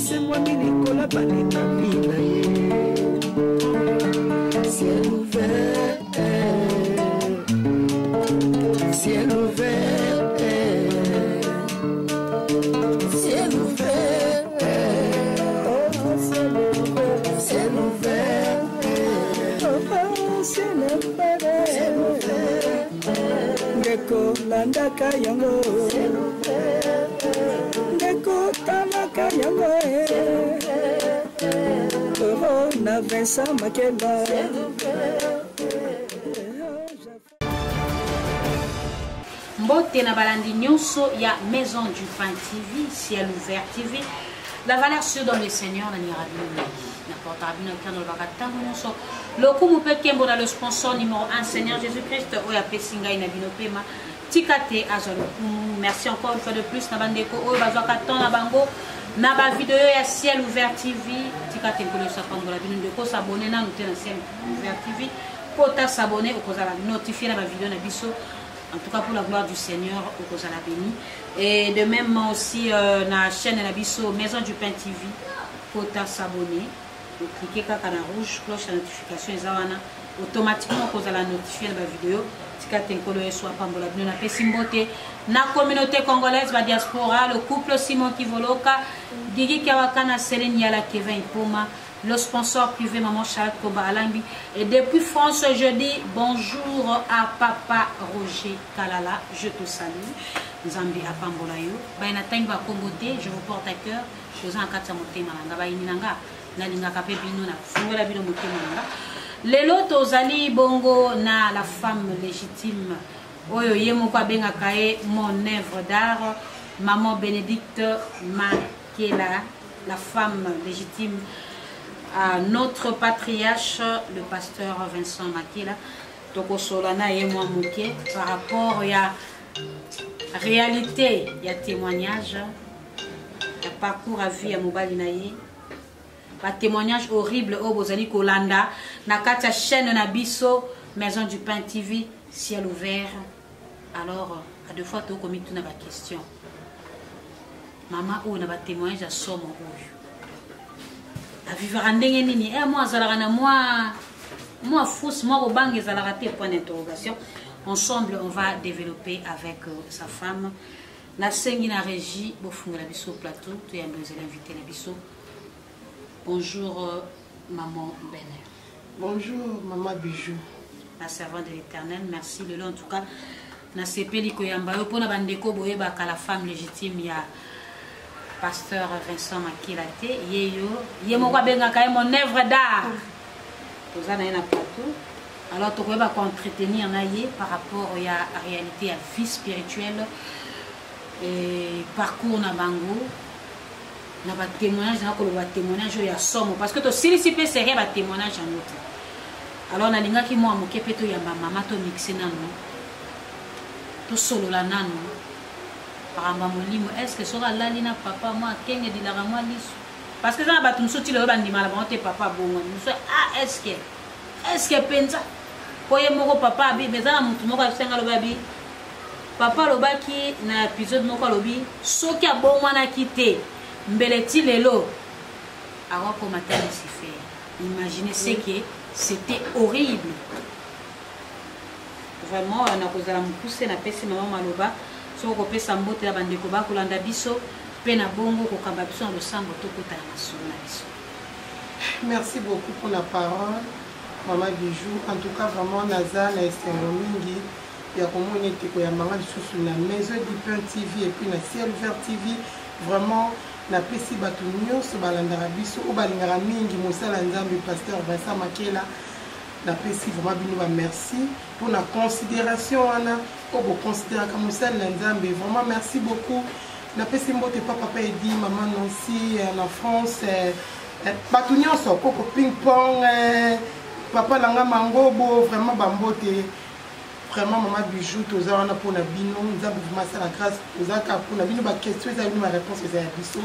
c'est moi Nicolas Balinamina. Ciel ouvert, ciel ouvert, ciel ouvert, ciel ouvert, ciel ouvert, Ngeko landaka yango, Ngeko talaka yango, na Vincent Makeba. Mbote na balandi nyonso ya Maison du Pain TV, Ciel Ouvert TV. La valeur sûre dans le Seigneur, la nirabino. N'importe rabino qui dans le bagatin, nyonso. Le coup mon père Kembo dans le sponsor numéro 1, Seigneur Jésus-Christ, Oya Pesinga Inabino Pema. Tikate Azolo. Merci encore une fois de plus, Nabandeko, Oya Bazwakaton, Nabango. Naba vidéo ya Ciel Ouvert TV. Tikate Nkolo Sapango la bino de ko s'abonner na nous na Ciel Ouvert TV. Kota s'abonner au cause la notifier na vidéo na biso. En tout cas pour la gloire du Seigneur au cause la béni. Et de même aussi na chaîne na biso Maison du Pain TV. Kota s'abonner. Vous cliquez kaka na rouge cloche la notification ezawana automatiquement cause la notifier na vidéo. Tikate Nkolo Yesu apambola bino na pesimbote na communauté congolaise ba diaspora le couple Simon Kivoloka Gigi Kawakana Céline Yala Kevin Poma le sponsor privé Maman Charlotte Koba Alambi et depuis France je dis bonjour à Papa Roger Kalala, je te salue Nzambi apambola yo ba ina tangba kombote je vous porte à cœur je vous en katsa motema nga ba ininanga na linga kape bino na fungola bino motema nga. Lelo tozali bongo na la femme légitime oyo yemoko abengaka ye mon œuvre d'art Maman Bénédicte Makela, la femme légitime à notre patriarche le pasteur Vincent Makela. Toko solana ye moi moké par rapport à réalité, il y a témoignage, il y a parcours à vie à mobali na ye. Pas témoignage horrible au Bozali Kolanda na katia chaîne na biso Maison du Pain TV Ciel Ouvert. Alors à deux fois tu commis tout na question maman ou na ba témoignage à somme oyo a vivre ndenge nini moi zalaka na moi fausse moi au banque zalaka te point d'interrogation. Ensemble on va développer avec sa femme na sengi na régie bofunga la biso plateau tu yambe vous inviter na biso. Bonjour maman Béné. Bonjour maman Bijou. La servante de l'Éternel, merci le long en tout cas. Na sepeli koyamba yo pona bandeko boyeba ka la femme légitime ya pasteur Vincent Makela te yeyo yemoko benga ka mon œuvre d'art. Toza na plateau. Alors to koyeba ko entretenir na ye par rapport ya réalité à vie spirituelle et parcours na bango. Na ba témoignage na ko ba témoignage ya somo parce que to silisipe serait ba témoignage en autre. Alors na linga ki moi moke peto ya maman to mixer nanu to solo la nanu paramba molimo est-ce que sera là lina papa moi kenge di la moi liso parce que ça ba tum soti le ba ndima la bonté papa bongo nous ah est-ce que penza koye moko papa bi beza mutu moko asenga lo babi papa lo baki na épisode moko lobi soki abongo na kité mbeleti lelo awa ko matali sife. Imaginez ce que c'était horrible. Vraiment on a causé la mousse na pesi maman maloba so ko pesa mbote la bandeko ba kolanda biso pe na bongo ko kamba biso le sango to kota na sona biso. Merci beaucoup pour la parole maman Bijou. En tout cas vraiment naza na estengomingi ya komoni teko ya manga lisusu na Maison du Pain TV et puis na Ciel Ouvert TV. Vraiment na pesi batu nyonso balandaka biso o balingaka mingi mosala nzambe pasteur Vincent Makela na pesi vraiment bino ba merci pour la considération wana o bo considérer comme mosala nzambe vraiment merci beaucoup na pesi mbote papa edi maman Nancy en France batu nyonso koko ping pong papa langa mangobo vraiment bambote. Vraiment maman Bijou toza wana pour na bino nzambe vraiment ça la grâce tozaka pour na bino ba question za bino ma réponse za biso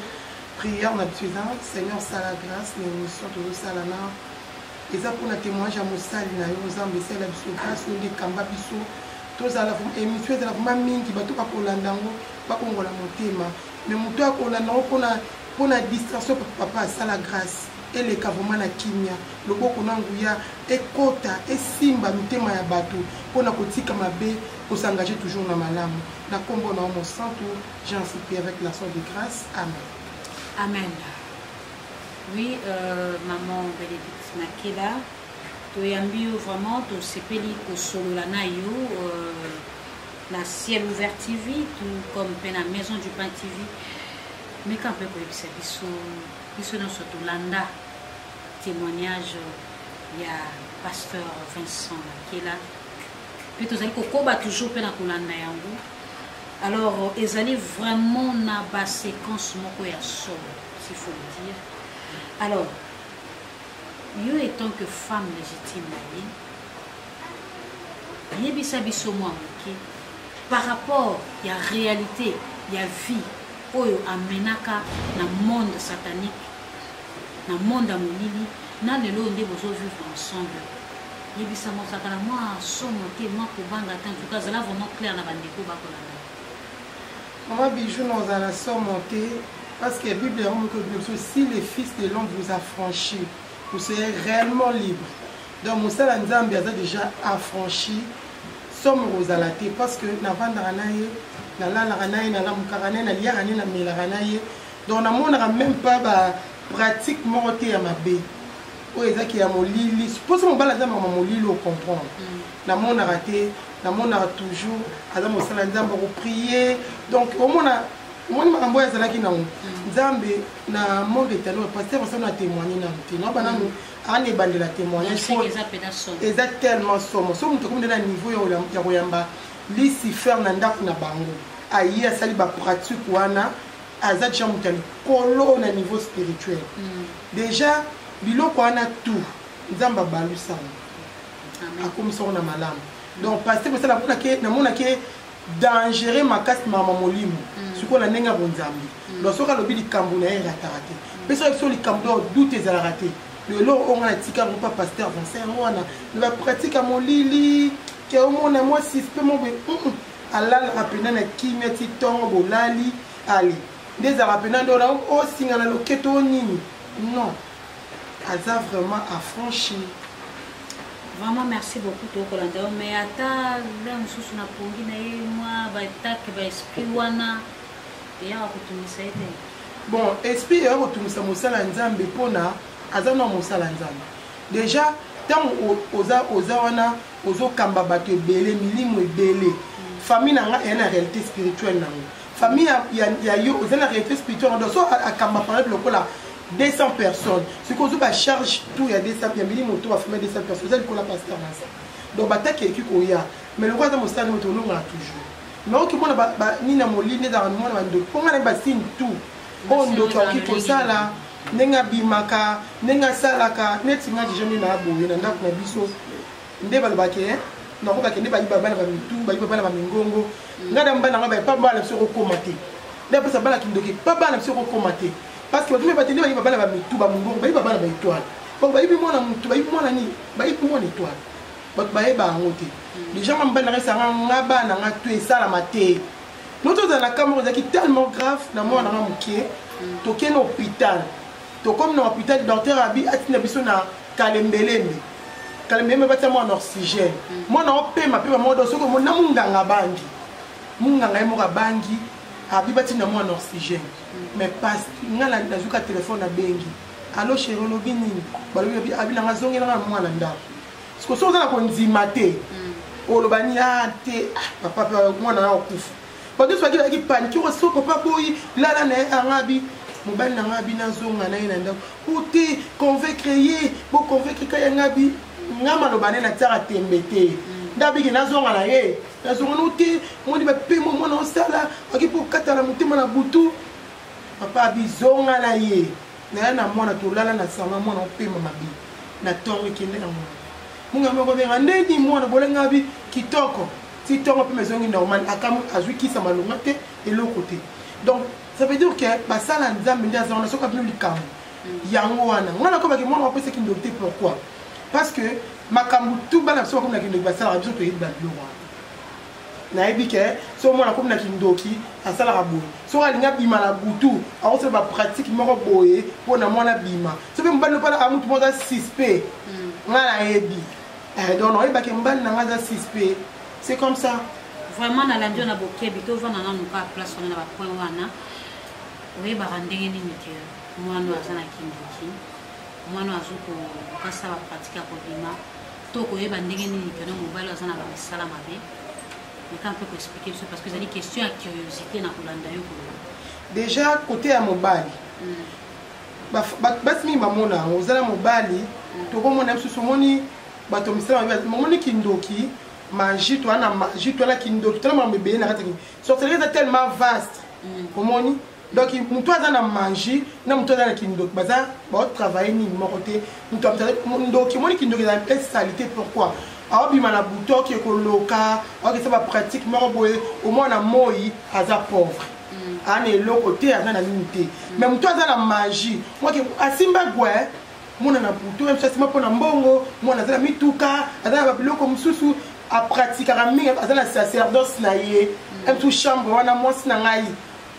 prière na tuisant Seigneur ça la grâce na émission tozo sala na eza pour na témoignage à mosali na yo nzambe c'est la biso grâce no de kamba biso toza la émission za la vraiment mingi bato ka kolandango ba kongola motema mais muto akolanda ko na pour la distraction papa ça la grâce et les vraiment na kimia loboko na nguya ekota esimba mitema ya bato pour na kotika mabe pour s'engager toujours na malamu na kombo na mon santo j'en supplie avec l'action de grâce. Amen. Amen. Oui, maman Bénédicte Makela, tu as mis vraiment ton sepeli au solo la nayo, la ciel ouvert TV, tout comme la maison du pain TV. Mais quand on peut dire ça, dans ce Landa, témoignage, il y a pasteur Vincent Makela. Puis tu as toujours peine à Landa yango. Alors, ils allaient vraiment na bas séquence moko ya solo, s'il faut le dire. Alors, yo étant que femme légitime, par rapport à la réalité, il y a vie, oyo amenaka na monde satanique, na monde amolili, na lelo nde bozo vivre ensemble. Yebisa mo sakala moi somote moi kobanga tant tout cas là vraiment clair na bandeko bakolanda. Maman Bijou nous allons surmonter parce que la Bible dit si le Fils de l'homme vous a franchi, vous serez réellement libre. Donc Moussa Nzambi a déjà affranchi, sommes aux alatés parce que na vandaranaye, na la ranaye, na la mukaranaye, na liaranaye, na melaranaye. Donc on n'a même pas pratique mortée à ma baie. Où est-ce qu'il y a mon lit? Suppose qu'on va la dame à mon lit au comprendre. Na mon a raté. Na mon a toujours Adam au salanzam pour prier. Donc au moins m'a envoyé ça là qui n'a Nzambe na monde éternel pasteur ça n'a témoigné na muté. Non bana nous an e bande la témoignage. Exact tellement somme. Somme to comme dans niveau ya koyamba Lucifer na ndako na bango. Ayi asali ba pratique wana azat jamutali kolo na niveau spirituel. Déjà biloko wana tout Nzamba balu ça. Akomi so na malamu. Donc parce que ça na mona ke dangereux makasi mama molimo siko na nenga bonzambi donc soka lobi likambo na era tarate mais ça sur likambo doute za raté le lo on a tika pas pasteur Vincent wana ne va pratique à mon lili que au mona moi si peut mon ala rapena na kimeti tongo bolali ali des rapena ndo na o singa na loketo nini non aza vraiment affranchi. Vraiment merci beaucoup to Kolanda mais ata là mususu na pongi na ye moi ba tak ba esprit wana ya kutumisa ete bon esprit ya kutumisa musala nzambe pona azana musala nzambe déjà tant oza wana ozo kamba bato ebele milimo ebele famille na nga na réalité spirituelle na famille ya yo oza na réalité spirituelle donc so akamba par exemple lokola 200 personnes. Ce qu'on a charge tout, il y a 200 personnes. Il y a 200 personnes. C'est pour la pasteur. Donc, il y a qui mais le roi de Moussa, nous toujours. Mais au Kimono, ni na moli, ni dans le monde, on a des tout. On doit qui ça là. Nenga bimaka, nenga salaka, net singa jeni na boye na ndako na biso. Nde balbake, na ko bakende ba bana ba mitu, ba bana ba mingongo. Ngada mbana ngaba pa bana so ko komate. Nde pa sa bana kindoki, pa bana so ko komate. Parce que tu vas te dire qu'il va pas la tout va mon il va pas la étoile. Donc il va moi tu vas moi ni va il moi étoile. Donc va ba ngote. Les gens m'en banner ça ngaba na ngatu ça la maté. Nous tous dans la caméra qui tellement grave na moi na mukie. To ken hôpital. To comme dans hôpital docteur abi atina biso na kalembelembe. Kalembelembe ba tamo en oxygène. Moi na opé ma pe moi do soko mo na munganga bangi. Munganga mo ka bangi. Abibati na moi en oxygène. Mais pas ngala nazuka téléphone na bengi allo chéri lobi nini balobi abina ngazongela na mwana ndako siko so za ko nzima te olobani ate papa mwana na okufa bado so akila ki panique ko so papa boyi lala na angabi mobali na ngabi na zonga na ina ndako uti convaincre ye bo convaincre kaya ngabi ngama lobane na tsara tembete ndabi na zonga na ye na zonga uti moni ba pe mo mwana osala akipo katala mutima na butu papa bizonga na ye na mwana tolala na sanga mwana opema mabi na tongo kende na mwana munga moko benga ndeni mwana bolenga bi kitoko ti tongo pe mezongi normal akamu azwi kisa malunga te eloko te. Donc ça veut dire que basala nzambe ndia zona soka bino likambo yango wana ngana ko baki mwana opesa ki ndokte. Pourquoi? Parce que makambu tout bana so comme na ki ndokte basala biso to yeba lo wana nayebi ke so mona comme na kindoki asalaka boye so alinga bima na butu akosala bapratique moko boye mpona mwana bima so mpe mobali nopana amutu moko aza suspe nga nayebi donc oyebake mobali na nga aza suspe c'est comme ça vraiment nalandi na bokebi tovanda nanu ka place wana na bapoint wana oyebaka ndenge nini ke mwana aza na kindoki mwana azokokasa bapratique ya kobima to koyeba ndenge nini ke no mobali aza na bamisala mabe mais quand on peut expliquer ça parce que c'est une question de curiosité na kolanda yo koloba déjà côté ya mobali basi mingi bamona ozala mobali tokomona mosusu omoni bato misala mabe momoni kindoki magie to ana magie to ana kindoki tellement mbebe na kati sorcellerie est tellement vaste omoni donc mutu aza na magie na mutu aza na kindoki baza baotravaille nini moko te ndoki omoni kindoki eza une salité pourquoi aobima na butoki ekoloka aokesa bapratique moko boye omwana moi aza pauvre ana eloko te aza na nini te mais mutu aza na magie moke asimba gwe mona na buto même asimba mpona mbongo mwana aza na mituka aza na babiloko mosusu apratikaka mingi aza na sacerdoce na ye mtu chambre wana mwasi na ngai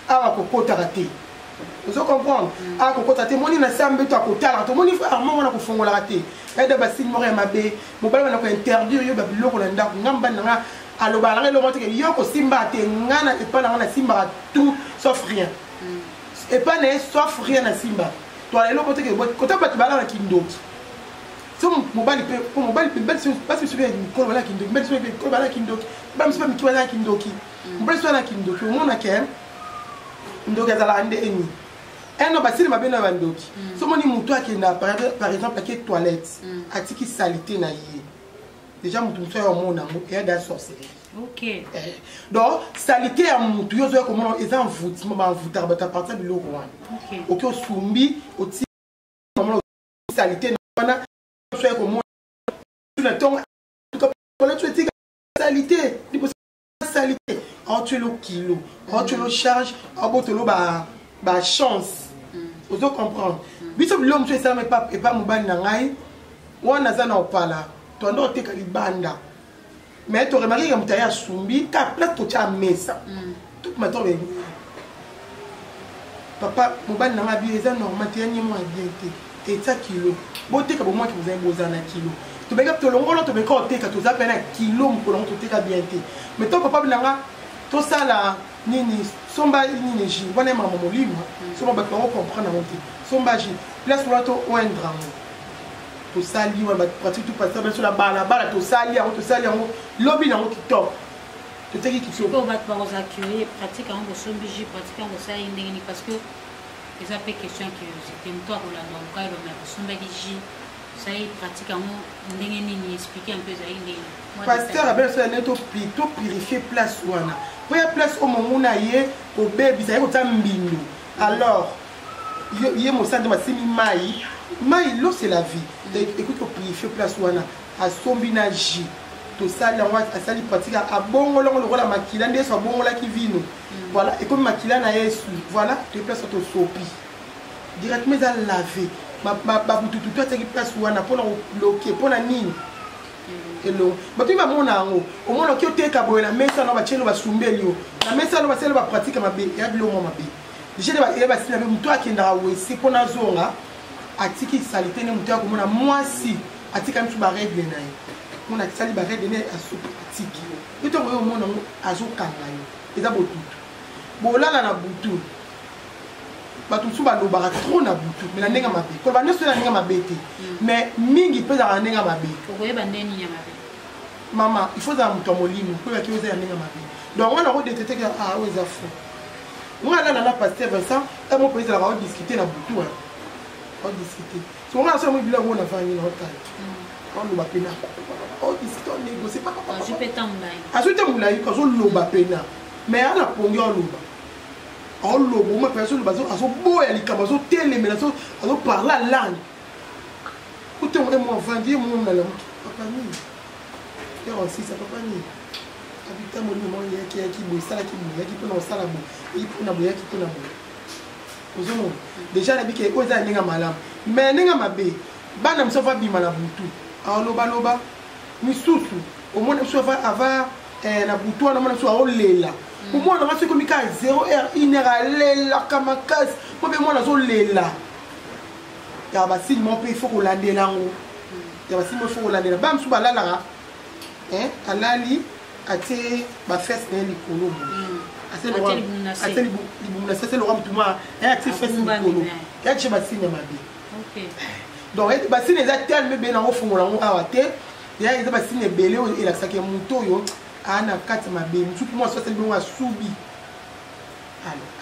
awa kokotaka te ozo comprendre awa kokotaka te moni na sambe to akotalaka to moni armand wana kofongolaka te ede basili moko ya mabe mobali wana kointerdire yo babiloko na ndako nga mbani na nga alobaka nanga eloko teke yo kosimba te nga na epai na nga nasimbaka tout sauf rien epai na ye sauf rien nasimba to ala eloko teke kota bato balaka na kindoki so mobali mpe basi misu mpe mikolo balaka kindoki basi misu mpe mikolo balaka kindoki basi misu mpe mikolo balaka kindoki mobali misu balaka kindoki omona ke ndoki azalaka nde eni eno basili mabe na bandoki so moni mutu akenda par exemple ake toilette atiki salité na ye déjà mutu mosu ayo omona yango eya da sorcellerie ok donc salité ya mutu yo ozoya komona eza envoûtement banvoutaka bato apartir biloko wana oki osumbi oti salité wana ozoya komona na ntongo toilette etika salité salité aotuelo kilo aotuelo charge aobotolo ba chance ozo comprendre biso bilo mosu esalama epa mobali na ngai wana aza na opala toando oteka libanda mais toremarke ka moto aye asumbi ka place totya mesa tomato papa mobali na ngai abi eza normal te yani mwa bien te etia kilo boteka bomwaki bozali boza na kilo tobeka tolongola tobeka oteka toza mpe na kilo mokolo yango toteka bien te mais to papa na nga tosala nini somba nini ji wana mama molimo somba bato bango comprendre yango te somba ji place wana to oindre yango tosali wana pratique tout passer bien sur la balabala tosali yango lobi nango kitoko toteki kitoko bato bakozaccueillir pratique yango bosombi ji pratique yango osali ndenge nini parce que eza mpe question ya curiosité moto akolanda moka elomea bosombaki ji osali pratique yango ndenge nini explique un peu ezali ndenge pasteur abeso ene to purifier place wana po ya place omomuna ye kobebisa ye kota mbindo alors ye mosande masimi mai l'eau c'est la vie écoute purifier place wana asombi na ji tosali yango asali pratique abongolongo lokola makila nde yesu abongolaki vino voilà ekomi makila na yesu voilà toyeplace tosopi directement eza lavé babutututu ataki place wana mpona kobloke mpona nini elongo bato bamona yango omona oki oteka boye na mesa no batielo basumbeli yo na mesa no basala bapratique mabe eya biloko mabe déjà basili mabe moto akendaka wese mpona azonga atiki salite nde moto akomona mwasi atika misu baregle na ye mona asali baregle ne atiki yo ntongo yo omona yango azokanga yo eza botutu bolala na butu bato mosusu balobaka trop na butu mais na ndenge mabe koloba nyonso na ndenge mabe te mais mingi mpe ezalaka na ndenge mabe okoyeba nde nini ya mabe mama il faut ezala moto ya molimo mpo yaki oza ya ndenge mabe donc wana okodeteteke oyo eza fo nga alala na paster Vincent mo mpe ezalaka odiscute na butu odiscute so nga nasola moi biloko na vangi na otala oloba pena odiscute onégocie azwi te molai azoloba pena mais ana pongi oloba oloba oma mpe azoloba azoboya likambo azotelemela azoparla langue kutongo emo avandi ye monala papa nini erosisa papa nini abita molimo yaki boye esalaki boye yaki mpona kosala boye yaki mpona boye yaki mpona boye ozomona déjà nabiki oyo eza ya ndenge malamu mais ndenge mabe bana mosu ava bima na butu alobaloba misusu omona mosu ava na butu wana mwana so aolela omwana nga soki komika 0h 1h alelaka makasi mo mpe mwana azolela ya basini mo mpe il faut kolandela yango ya basini mo il faut kolandela ba mosusu balalaka alali atie bafese na ye likolo atie libumu na se ase lokwa mutu mwa atie fese likolo yatie basini ya mabe donc basini eza teleme ebele nango ofungola yango awa te ya eza basini ebele oyo elakisaka ya motu oyo ana kati mabe mosusu mwa so asali bongo asubi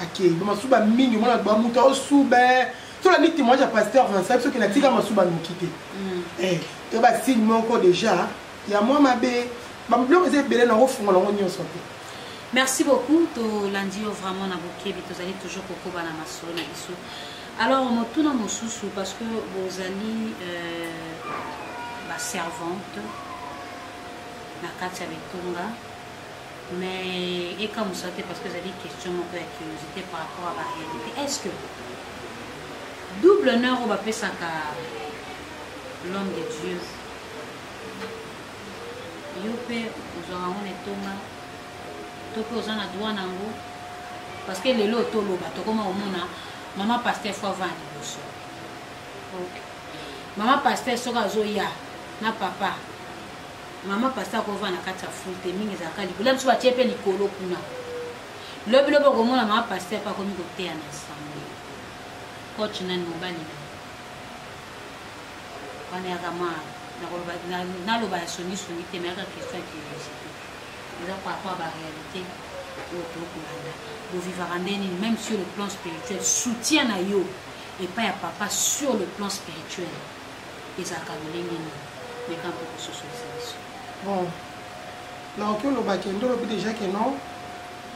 akei bamasuba mingi mwana bamutu aosuba so landi témoignage ya pasteur Vincent soki natika masuba noki te to basini moko déjà ya mwa mabe babiloko eza ebele nango ofungola yango nyonso te. Merci beaucoup tolandi yo vraiment na bokebi tozali toujours kokoba na masolo na biso. Alors motuna mosusu parce que bozali servante na kati ya bitunga mais ekamusate parce que ezali question moko ya curiosité par rapport à la réalité. Est-ce que double honneur oyo bapesaka l'homme de Dieu yo mpe ozwaka ngo na etonga to mpe oza na droit nango parce que lelo toloba tokoma omona mama pasteur fo avanda liboso mama pasteur soki azoya na papa mama pasteur akovanda na kati ya fulte mingi ezalaka likolo mosusu batie mpe likolo kuna lobi lobi okomona mama pasteur mpe akomi koteya na ensemble coach nani mobali wana yaka mwa naloba ya songisongi te mais yaka question ya curiosité eza par rapport à baréalité oyo tokolanda bovivaka nde nini même sur le plan spirituel soutien na yo epai ya papa sur le plan spirituel ezalaka lolenge nini meka mpo kososolisa biso bon naoki olobaki nde olobi déjà ke non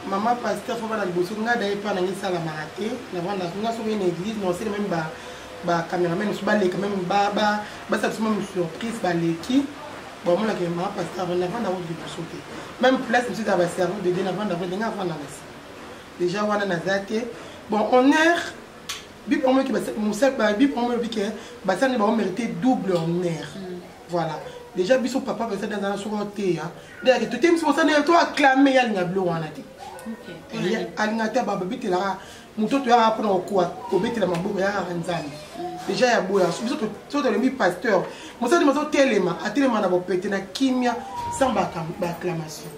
mama pasteur fo bana liboso nga daye mpa nange esalamaka te navanda nga soki na église nosele même bacaméraman mosusu baleka même basala biso même surprise baleki bamonaka mama pasteur navanda ngo liboso te même place mosusu ya baservice de Dieu navanda ngo ndenge avanda na si déjà wana naza te bon honneur bible omoyoki bible omoyobi ke basali baomérité double honneur voilà déjà biso papa basali azala soko oteya ndeyake totemisi bosani to acclame ye alinga bilo wana te alinga te bababitelaka moto toyaka mpona kobetela maboko yakaka nzambe déjà ya boya biso so tolembi pasteur mosali mazotelema atelema na bopete na kimia sans baacclamation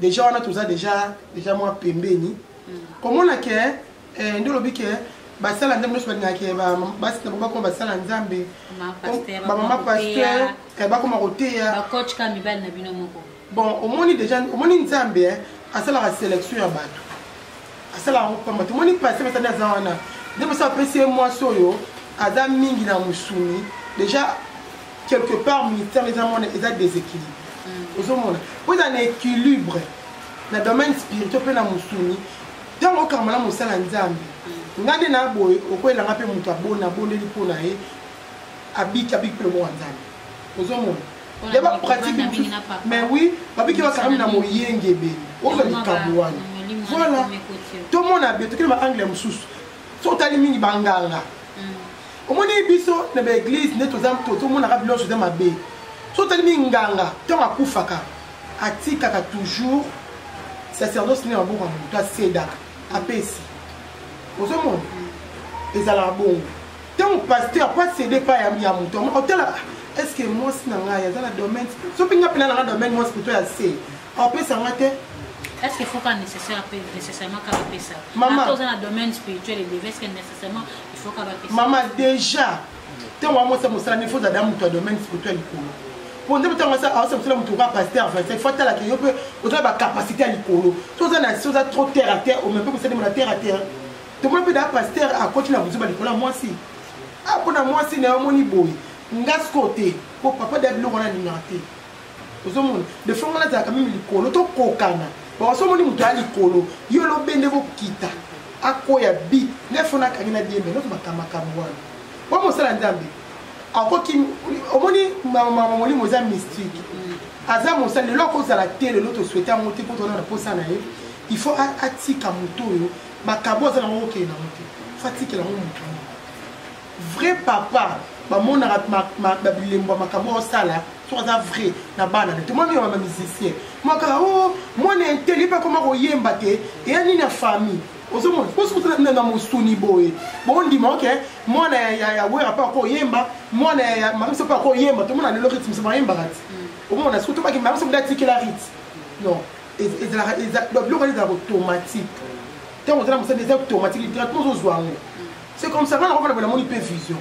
déjà wana toza déjà mwa pembeni komona ke nde olobi ke basala nzambe nyonso balingaka basi na bakoma basala nzambe bamama pasteur bakoma koteya bon omoni déjà omoni nzambe asalaka sélection ya bato asalaka yango pamba te omoni pasteur basali aza wana nde moso apesi ye mwasi oyo aza mingi na mosuni déjà quelque part ministère eza mona eza déséquilibre ozomona po eza na équilibre na domaine spirituel mpe na mosuni ntango okamba na mosala nzambe nga nde na boye okoyelanga mpe moto abondeli mpo na ye abiki mpe lobo wa nzambe ozomona nde bapratique mosusu mais oui babiki bakangami na moyenge ebele ozwa likambo wana voilà tomona be tokeli baangle mosusu so otali mingi banganga omoni biso na baeglise nde tomonaka biloko eza mabe so otali mingi nganga ntango akufaka atikaka toujours sacerdoce ne maboko ya moto asedaka apesi ozomona ezalaka bongo ntango pasteur po asede pa ya moto otala est ce que mwasi na ngai aza na domaine so mpe nga mpena nanga domaine mwasi poto ya se apesanga te est-ce qu'il faut qu'on nécessairement qu'à ça maman dans un domaine spirituel et est-ce que nécessairement il faut qu'à ça maman déjà ntango amosa mosala il faut zada moto ya domaine spirituel likolo po nde ntango aosa mosala moto oka pasteur il faut atalaka yo mpe ozala bacapacité ya likolo so oza trop terre à terre ome mpe mosalimo na terre à terre tomona mpe daa pasteur akoti na bozuba likolo ya mwasi mpona mwasi na yo omoni boye nga siko te po papa da biloko wana alingaka te ozomona de fois ngana azalaka meme likolo tokokana basomoni moto ya likolo yo lobende bokita akoya bi nde fona akangi na diembe noto makambo wana wa mosala nzambe akoki omoni molimo eza mystique aza mosala lelo akozala te lelo toswete yango te mpo tona na posa na ye il faut atika moto oyo makambo aza nango okende nango te faut atikela yango moto vrai papa bamona bilembo makambo osala soki aza vrai na bana te moi mio musicien moi kaka o mwana inteli mpe akoma koyemba te eya nini ya famille ozomona posokotana mosuni boye bondima oke mwana ya wera mpe akoyemba mwana ya mamiso mpe akoyemba tomona lelo rythme so bayembaka ti omona soki tobaki mamiso mpe atikela rythme non biloko ezala automatique ntango ozala mosala eza automatique littéralement ozozwa yango c'est comme ça ngana komona boye namoni mpe vision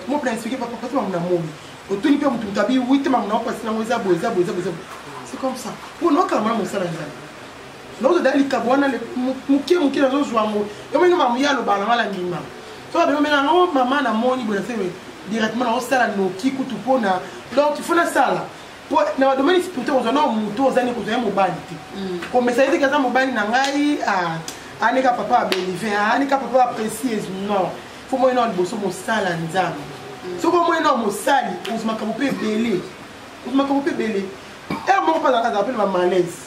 mo mpena expliqué papapasi mamuna momi otuni mpe mutu mutu abi wi te mamuna opasi nango eza boye eza boye eza boye c'est comme ça mpona okamana mosala nzambe naozodala likabo wana moke moke nazozwa yango yomoninga mamu ya alobaka nanga landima soka bemomenanga o mama namoni boye nase directement naosala noki kutu mpona donc il faut nasala na badomaine pourtant ozwa na motu ozani kozwa ya mobali te komesa ye teke aza mobali na ngai anika papa abelivin anika papa aprécieuse non fo moyena liboso mosala nzambe soki omoyena mosali ozwimaka mpe ebele ozwimaka mpe ebele ere moko mpe azala mpe na bamalaise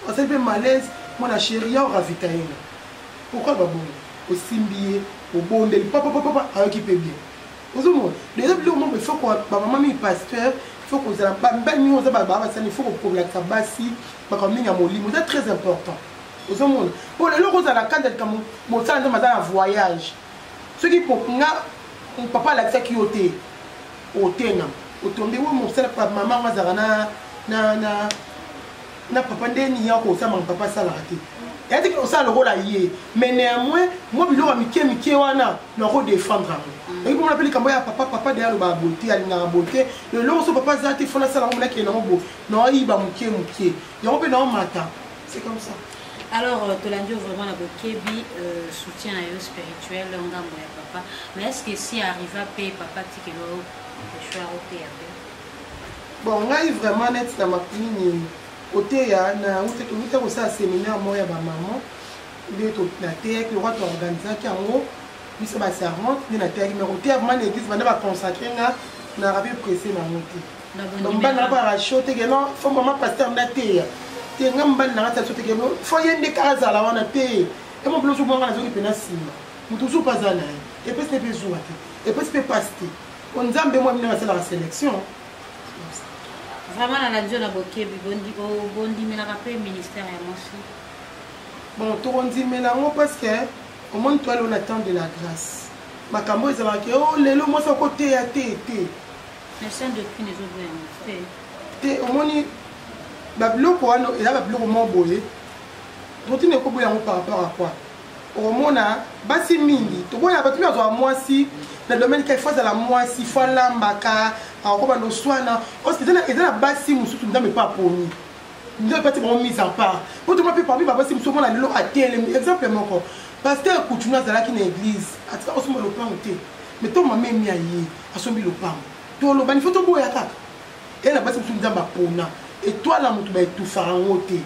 asali mpe malaise mwana chéri ya oravita yenga pourquoi babongo osimbi ye obondeli papapapapa ayoki mpe bien ozomona déjà biloko moko ifo bamama mingi pasteur ifo kozala mibali mingi oza basani ifo kokolakisa basi makambo mingi ya molimo eza très important ozomona mpo lelo kozala kandelika mosala nzambe aza na voyage soki nga papa alakisaki yo te otenga otombi wo mosala mama ngo azalaka na papa ndeni ya kosamaka papa asalaka te eyati ke osala lokola ye mais néanmoins moi biloko ya mike wana nakodefendre yango eki pomona mpe likambo ya papa deya alobaka bote alingaka bote leloko so papa aza te fona asala ngo monakee nango bo naoyiba moke yango mpe naomata c'est comme ça. Alors, Tolandio vraiment la bokebi soutien à eux spirituel, ngambo ya papa. Mais est-ce que si arrive à payer papa tikelo le choix au payer? Bon, ngai vraiment net na mapini oteya na uta ko sa séminaire moya ba maman. Nde to na tek le roi to organiser ki yango biso ba servante ni na tek mais oteya vraiment l'église banda ba consacrer na rabbi pressé na moté. Donc bana ba rachote que non, faut maman pasteur na teya. Nga mbali na ngata sote kemo fo yende kaza la wana te e mo bloso mo ngana zoki pena sima mutu zo pazana e pese pe zo ate e pese pe paste on nzambe mo mina basala la sélection vraiment na ndio na bokebi bondi mena rapé ministère ya mosi bon to bondi mena ngo parce que au monde toi on attend de la grâce makambo ezala ke o lelo mo sa ko te ya te mais c'est de qui les autres te au moni babiloko wana eza babiloko moko boye totine ekoboya yango par rapport à quoi okomona basi mingi toboya bato bazwa mwasi na domaine ka ifo azala mwasi fo alambaka akokoba noswana oske eza na basi mosusu nzambe mpe aponi nzambe pati bango mise en part po toma mpe parmi babasi mosusu omona lelo atelemi exemple moko paster coutume azalaki na église atika osomba lopango te mais to mama emi ya ye asombi lopango tolobani fo toboya kaka ye na basi mosusu nzambe apona étoile à mutu ba etufaka ngo te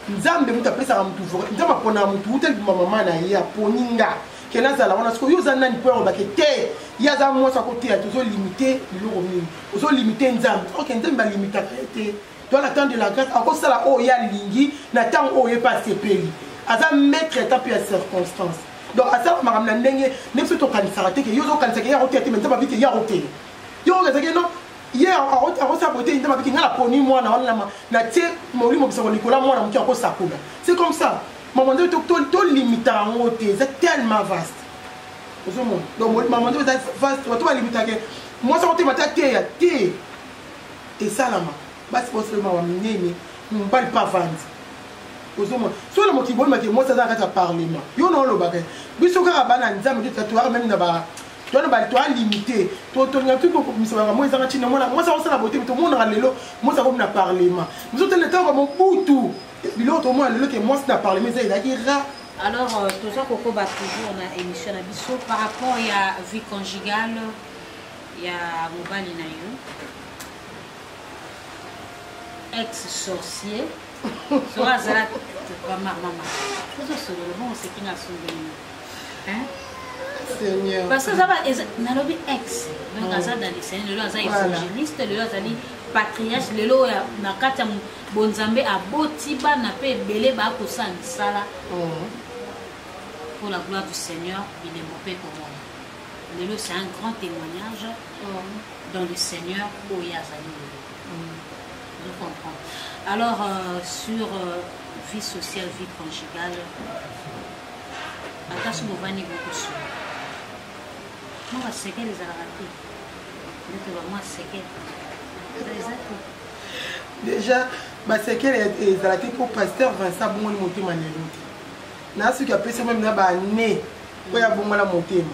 nzambe mutu apesaka mutu nzambe apona mutu uteli mama na ye aponinga ke nazala wana siko yo oza nani mpo yalobake te ye aza mwasi akoteya te ozolimite biloko mingi ozolimite nzambe ok nzambe balimitaka ye te to na temps de la grâce akosala oyo ye alingi na ntango oyo ye mpe asepeli aza maître eta mpe ya circonstance donc asala makambo na ndenge ndenge soki tokanisaka te ke yo ozokanisaka ye akoteya te me nzambe abiki ye akoteya yo okazaki no ye akosabote nzambe abiki nga naponi mwana wana na tie molimo bisako likola mwana moki akosakola c'est comme ça maman nzambe tolimitaka yango te eza tellement vaste ozomona donc maman nzambe eza vaste bato balimitaka mwasi akotema te ateya te esalama basi bosolema wa minene mobali mpe avandi ozomona so na mokili boyemake mwasi aza na kati ya parlement yo na olobaka biso kaka bana nzambe toyaka meme na ba toa limité tolinga tu komisaka mo ezanga ntina mwana mwasi akosala bote tomonaka lelo mwasi akomi na parlement biso tele ntango mobutu biloko tomona lelo ke mwasi na parlement eza ezalaki ra. Alors toza kokoba toujours na émission na biso par rapport ya vie conjugale ya mobali na yo ex-sorcier so azala mama tozosolola bongo sekinga asongeli Seigneur. Parce que ça va, nalobi ex. Donc ça dans les scènes, le aza évangéliste, le azali patriarche, le lo na kata bonzambe abotiba na pe belé ba ko sala. Pour la gloire du Seigneur, il est mopé comme moi. C'est un grand témoignage dans le Seigneur Oyazali. Je comprends. Alors, sur vie sociale, vie conjugale, attention au vani beaucoup sur. Moi, c'est qu'elle les a ratés. Moi, c'est qu'elle. Déjà, c'est qu'elle est raté pour pasteur Vincent Bongo monter manéloté. Na ce qui a passé même na ba né pour ya bongo la monter.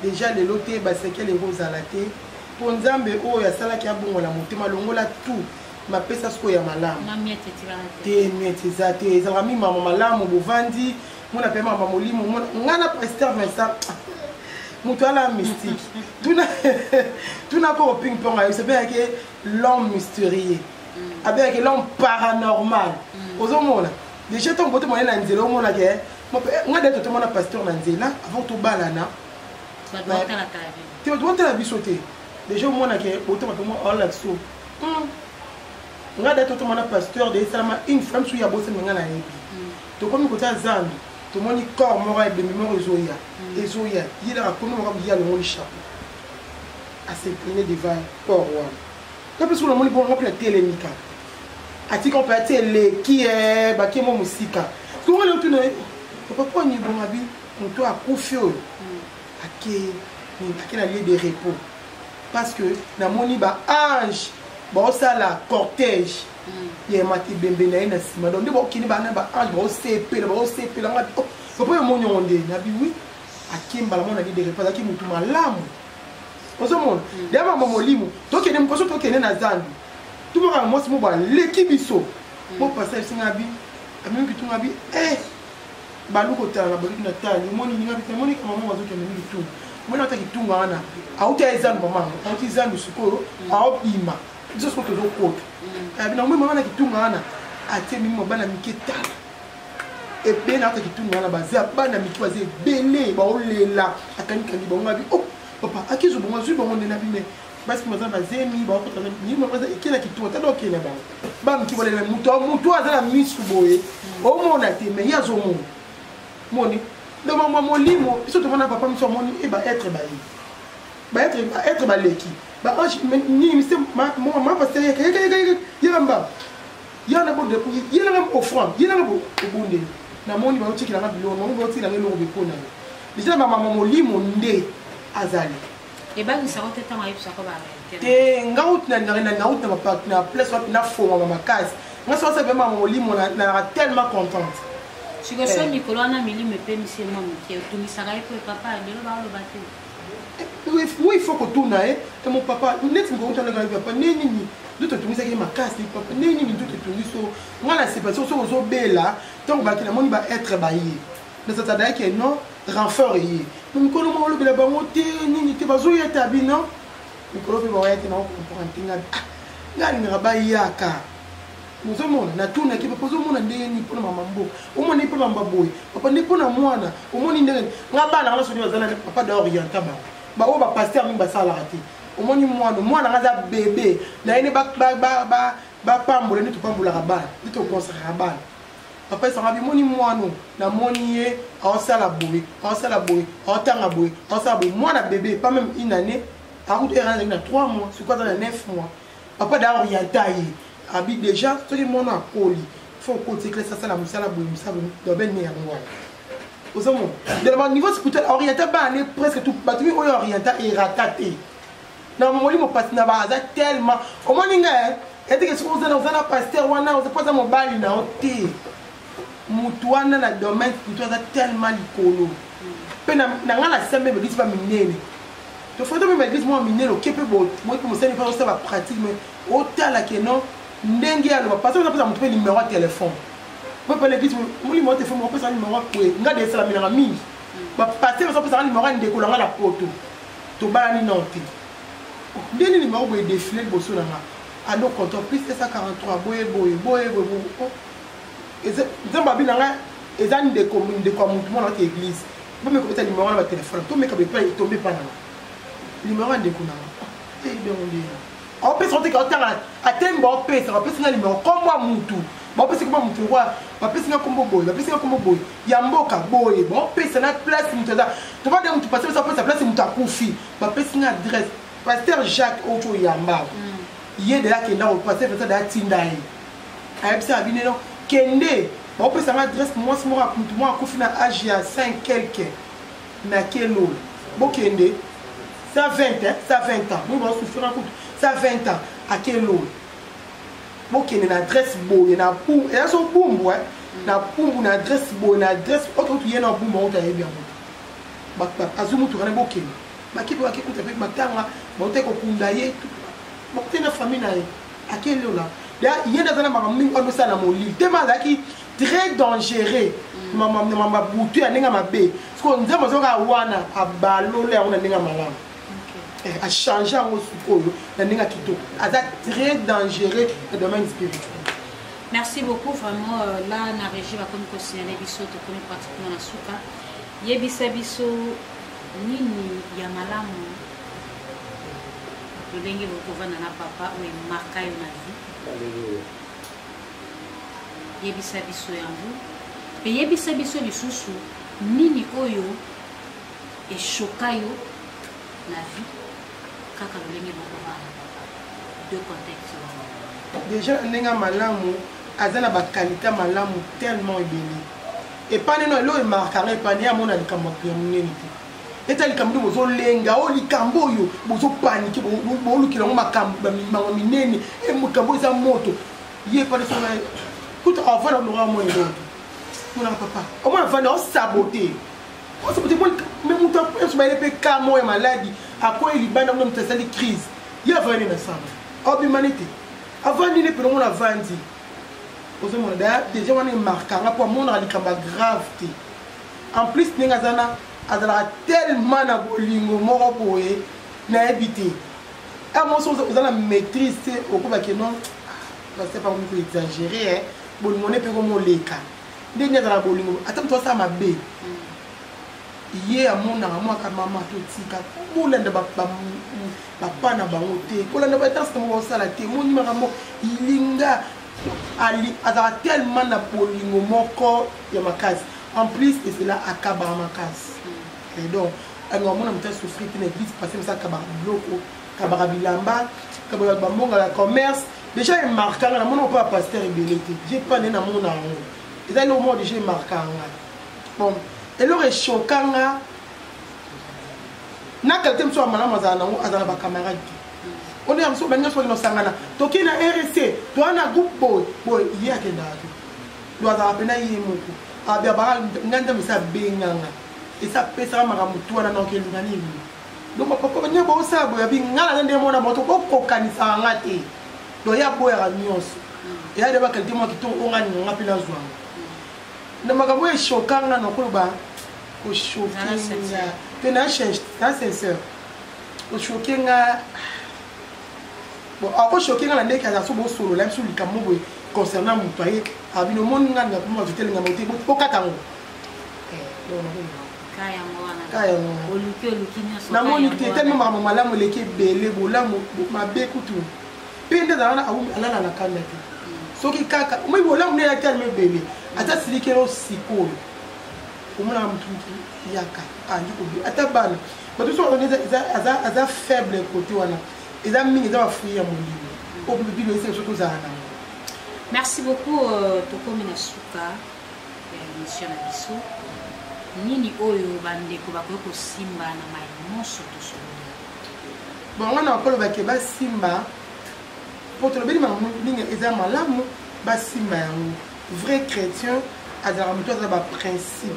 Déjà les lotés c'est qu'elle est rose à la tête. Pour Nzambe o ya sala ki a bongo la monter malongo la tout. Ma pesa ce ko ya malamu. Ma miette tu vas te miette za te za mi mama malamu bovandi mona pe mama molimo ngana pasteur Vincent. Moutouala mystique. Tout n'a pas au ping-pong. C'est bien que l'homme mystérieux. Avec l'homme paranormal. Aux hommes, déjà, ton côté, moi, je suis là. Moi, je suis un pasteur Nanzela. Avant tout, balana. Tu vas te la vie sauter. Déjà, moi, je suis un pasteur. Moi, je suis un pasteur. Une femme qui a bossé. Tu comme côté Zambi. Tout le monde est corps moral de mémoire et Zoya. Il a connu le chapeau. À s'incliner devant corps. Quand on a le monde pour la télémica. A dit qu'on peut être les qui est mon musique. Comment on tourne? Pourquoi on est bon habit? On doit confier à qui la lieu de repos. Parce que dans mon iba ange, bon ça la cortège. Il y a mati bembena na sima donc bo kini ba na ba ange bo CP la ngati oh papa mo nyonde na bi oui akimba la mona di de repas akimu tuma lamu ozo mon de ba mo molimo to kene mkoso to kene na zandu tuma ka mo simo ba lekibiso mo passer singa bi amemi kitunga bi baluko tala ba na tali moni ni ngabi moni kama mo wazo kene ni kitu mona ta kitunga ana auta ezandu mama auta ezandu sukoro au bima je suis toujours contre. Et bien, moi, je suis là. Je suis là. Et bien, je suis là. Je suis là. Je suis là. Papa, à qui je suis là? Parce que je suis là. Je suis là. Je suis là. Je suis là. Je suis là. Je suis là. Bah ni monsieur ma pasteur yamba yana bo de yana offrande yana bo obunde na moni ba utiki na bilo no bo tila ngelo be kona déjà mama molimo nde azali et ba ni sarote ta ma yipsa ko ba te ngaut na pas na place na fo mama kazi ngaso sa be mama molimo na tellement contente si que ça Nicolas na mili me pe monsieur maman qui tout mi sarai pour papa de ba le bateau. Oui, il faut que tout n'aille. Et mon papa, nous n'êtes pas papa, ni tout te tourner ma casse, papa, ni tout te tourner sur moi la séparation sur aux bella, donc bah que la monde va être baillé. Mais ça t'a dit que non, renfort y. Nous comment le bella ba monter ni te bazo ya tabi non. Nous comment va être non pour un tinga. Ngali ni rabayi aka. Nous sommes na tout na qui peut poser mon ndé ni pour maman bo. Au moins ni pour maman boy. Papa ni pour na mwana. Au moins ni ndé. Ngaba na so ni bazana papa d'oriental ba. Ba o ba pasteur mi ba sala raté omoni mwana ngaza bébé na ine ba pambola ni to pambola rabana ni to consacrer rabana papa ça rabi moni mwana na moni ye a sala boy a tanga boy a sala boy mwana bébé pas même une année a route erreur na 3 mois c'est quoi dans 9 mois papa da oriental abi déjà to ki mwana poli faut qu'on s'éclaire ça la musala boy musala do ben ni ngwa. De le niveau spirituel, oriental, presque tout. Tu vois, oriental est rattaté. Non, mon lit, mon pasteur, tellement. Au moins, il y a des choses qui sont pasteur, on a pas mon bal, il y a des moutouana dans le domaine spirituel, tellement licolo. Puis, il y a la semaine, mais il pas miné. Tu fais même l'église, moi, miné, le képe, moi, comme ça, il faut faire la pratique, mais autant là que non, n'engue à l'eau. Parce que on a trouvé le numéro de téléphone. Moi, pour l'église, moi, je me fais un numéro pour regarder ça, la mine. Parce que je me fais un numéro de décoller la poto. Tu vas aller dans le dernier numéro pour défiler le bosso. À nos comptes, plus 743, boye. Et ça, ils ont des communes, des communes, tout le monde dans l'église. Vous me connaissez le numéro de téléphone. Tout le monde est tombé par là. Le numéro de décoller. On peut sentir qu'on a atteint un peu, ça va peut-être un numéro comme moi, Moutou. bon parce que moi mutu roi ba pesi nga kombo boy ba pesi nga kombo boy ya mboka boy bon pesi na place mutu da to ba de mutu passer sa place mutu akufi ba pesi nga adresse pasteur Jacques Ocho Yamba yé de la kenda au pasteur ça da tindai a bisa binelo kende ba pesi nga adresse moi mutu moi akufi na âge ya 5 quelque na kelo bo kende ça 20 hein ça 20 ans nous va souffrir un coup ça 20 ans à kelo ok na adresse boy na pou et so bumbu na bumbu na adresse boy na adresse autre tu yena bumbu on ta bien ba azumu tu kana boke ba kipo ba kipo avec matanga ba te ko kundaye ba tena famille na akelo la ya yena zana ma mingi on sala moli tema zaki très dangereux mama butu ya ninga mabe parce que nzema zoka wana abalo le on ninga malamu a changé en Osukoyo, très dangereux le domaine spirituel. Merci beaucoup, vraiment. Là, na régie va comme signaler biso to connaît pratiquement na souka. Yebisa biso nini ya malamu. Le dengue bokova na papa ou marka yo na vie. Alléluia. Yebisa biso yango. Pe yebisa biso lisusu nini oyo e chokayo na vie. Deux contextes. Déjà, nenga malamu, azana ba qualité malamu tellement ébélé. Et pas non lo marqué pas ni amona likambo ya munene. Eta likambo bozo lenga o likambo yo bozo panique bo lukila ngo makambo ba minene e mukambo za moto. Yé pas de son tout avant le roi moi et l'autre. Mon papa. Au moins va nous saboter. On se peut même mon temps je vais les cas moi maladie. À quoi il va dans une crise. Il y a vraiment une ensemble. Hors humanité. Avant il est pour on a vendu. Déjà on est marqué pour mon alikamba gravité. En plus n'engazana azala tellement na bolingo moko boye na habité. À mon sens vous allez maîtriser au coup que non c'est pas pour exagérer hein. Bolingo ne peut comme leka. Ndenge azala bolingo. Attends toi ça m'a bé. Yé à mon amour à maman tout tika pour l'un de papa na bangote pour l'un de temps que moi ça la té mon numéro ilinga ali azara tellement na polingo moko ya makasi en plus et c'est là akaba makasi et donc on a monté souffrir une église passer ça kaba bloco kaba bilamba kaba bamonga la commerce déjà il marquant na mon pas pasteur ébélité j'ai pas né na mon amour et là le mot déjà marquant bon et le choquant na quelqu'un soit malade azana ba camarade on est en so benga so no sangana toki na RC to ana groupe boy yake ndatu do azana pena yimuku abia ba nganda misa benganga isa pesa mara mutu na noke lungani donc papa nya bo sa bo ya bingala ndé mona moto ko kokanisa ngate do ya boya ra nyonso ya de ba quelqu'un mo ki to ngani ngapila zwa na makambo ya shokanga no kuba ko shokinga tena change na sincère ko shokinga bon ako shokinga na ndeka za so bo solo la sur likambo boy concernant mon pays abino mon nganga ko mo vitele ngamo te ko katango kaya mo na moni te tellement mama malamu leke bele bolamu mabe kutu pende za na alala na kanda te soki kaka moi bolamu ne ya tellement bele ata silikero sikolo umuna mtuki yaka andi ko ata bana bato so organiser za faible côté wana eza mingi za bafuya molimo o bibilo ese so tozana. Merci beaucoup Toko Minasuka émission na biso nini oyo bandeko bakoko simba na mai moso to so bon wana ko ba ke ba simba poto lo bini ma ninga eza malamu ba simba yango vrai chrétien azala mutu azala ba principe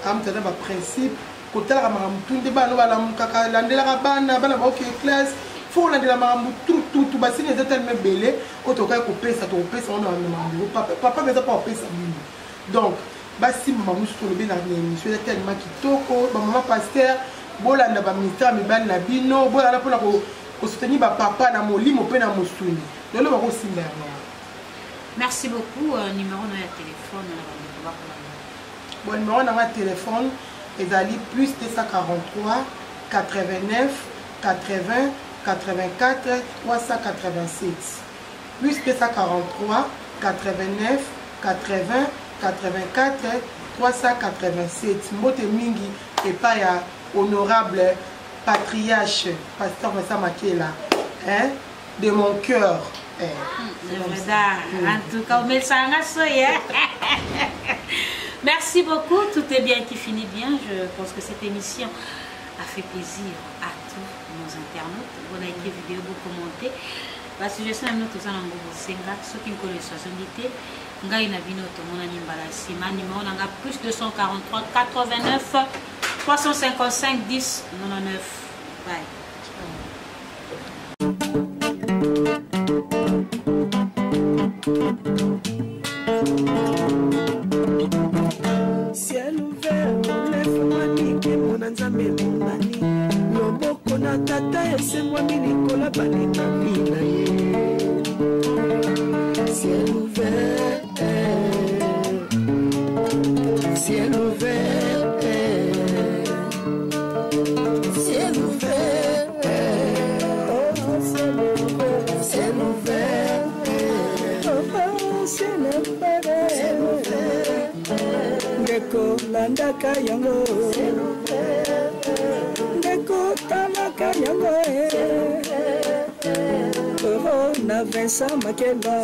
amtana ba principe kotala makambo tunde bana bala mukaka landela bana bana ba ok classe faut landela makambo tout basini eza tellement belé otoka ko pesa on a makambo papa mais pas pesa mini donc basi maman musu to bena émission eza tellement kitoko ba maman pasteur bolanda ba ministère mibali na bino bolanda pona ko soutenir ba papa na molimo pe na mosuni lelo ba ko simba. Merci beaucoup. Numéro de téléphone. Bon, numéro de téléphone est plus 243 89 80 84 387. Plus 243 89 80 84 387. Mbote mingi et pas ya honorable patriarche pasteur Vincent Makela, hein, de mon cœur. En tout cas, merci beaucoup. Tout est bien qui finit bien. Je pense que cette émission a fait plaisir à tous nos internautes. Vous likez vidéo, vous commentez. La suggestion est notre zone en Senga, ceux qui connaissent la unité. Ngai na bino to mona nimbala sima numéro nanga plus 243 89 355 10 99. Bye. Ciel ouvert, lève-moi nique mon nzambe monani. Loboko na tata ese-moi milikola balinga mina ye. Ciel ouvert, ciel ouvert, ciel ouvert, oh ciel ouvert, ciel ouvert, oh ciel ouvert, ciel ouvert. Ndeko landaka yango, ndeko talaka yango, oh na Vincent Makela.